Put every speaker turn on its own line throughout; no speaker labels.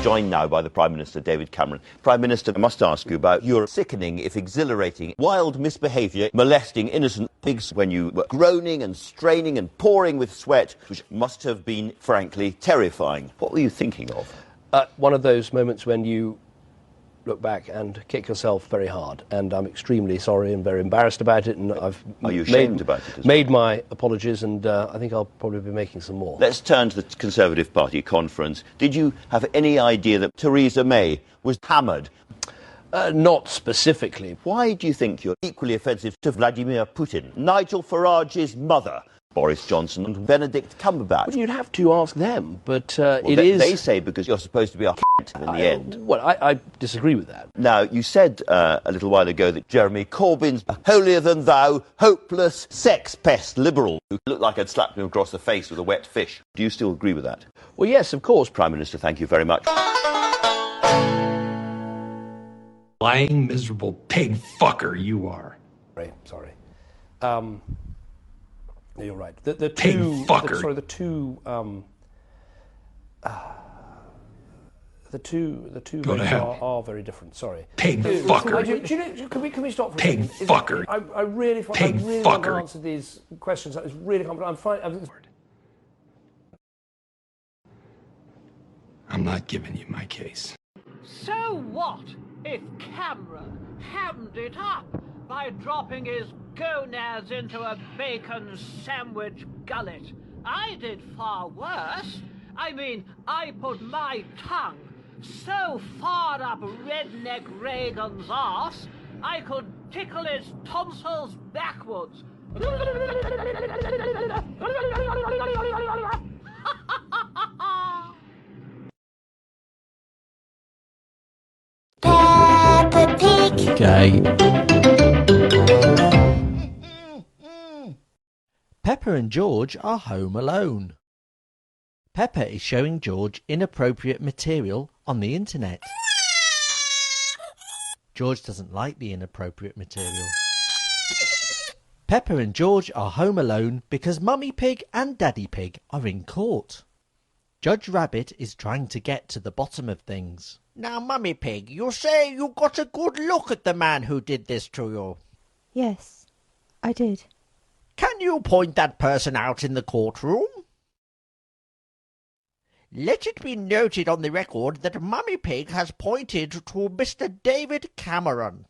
joined now by the Prime Minister, David Cameron. Prime Minister, I must ask you about your sickening, if exhilarating, wild misbehaviour, molesting innocent pigs when you were groaning and straining and pouring with sweat, which must have been, frankly, terrifying. What were you thinking of?
One of those moments when you look back and kick yourself very hard, and I'm extremely sorry and very embarrassed about it, and I've
Are you ashamed about it as
made my apologies, and I think I'll probably be making some more.
Let's turn to the Conservative Party conference. Did you have any idea that Theresa May was hammered?
Not specifically.
Why do you think you're equally offensive to Vladimir Putin, Nigel Farage's mother, Boris Johnson and Benedict Cumberbatch?
Well, you'd have to ask them, but
They say because you're supposed to be a in the end.
Well, I disagree with that.
Now, you said a little while ago that Jeremy Corbyn's a holier-than-thou, hopeless, sex pest liberal who looked like I'd slapped him across the face with a wet fish. Do you still agree with that?
Well, yes, of course.
Prime Minister, thank you very much.
Lying, miserable pig fucker you are.
Sorry. You're right. The
pig
two,
fucker.
The two
Go to hell.
are very different. Sorry.
Pig fucker.
Can we stop for
pig
a second?
Fucker.
I really want to answer these questions. It's really complicated. I'm fine.
I'm not giving you my case.
So what if Cameron hammed it up by dropping his gonads into a bacon sandwich gullet? I did far worse. I mean, I put my tongue so far up redneck Reagan's arse, I could tickle his tonsils backwards.
Peppa Pig.
Okay. Peppa and George are home alone. Peppa is showing George inappropriate material on the internet. George doesn't like the inappropriate material. Peppa and George are home alone because Mummy Pig and Daddy Pig are in court. Judge Rabbit is trying to get to the bottom of things. Now, Mummy Pig, you say you got a good look at the man who did this to you.
Yes, I did.
Can you point that person out in the courtroom? Let it be noted on the record that Mummy Pig has pointed to Mr. David Cameron,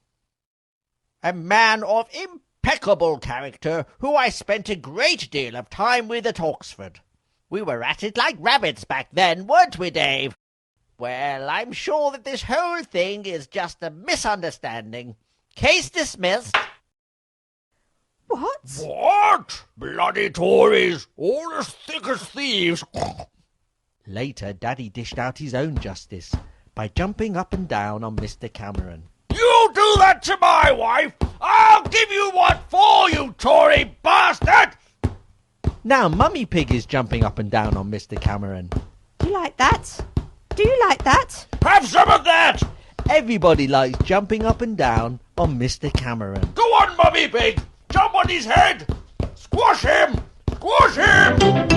a man of impeccable character who I spent a great deal of time with at Oxford. We were at it like rabbits back then, weren't we, Dave? Well, I'm sure that this whole thing is just a misunderstanding. Case dismissed.
What?
What? Bloody Tories, all as thick as thieves. Later, Daddy dished out his own justice by jumping up and down on Mr. Cameron. You do that to my wife! I'll give you what for, you Tory bastard! Now Mummy Pig is jumping up and down on Mr. Cameron.
Do you like that? Do you like that?
Have some of that! Everybody likes jumping up and down on Mr. Cameron. Go on, Mummy Pig! Jump on his head! Squash him! Squash him!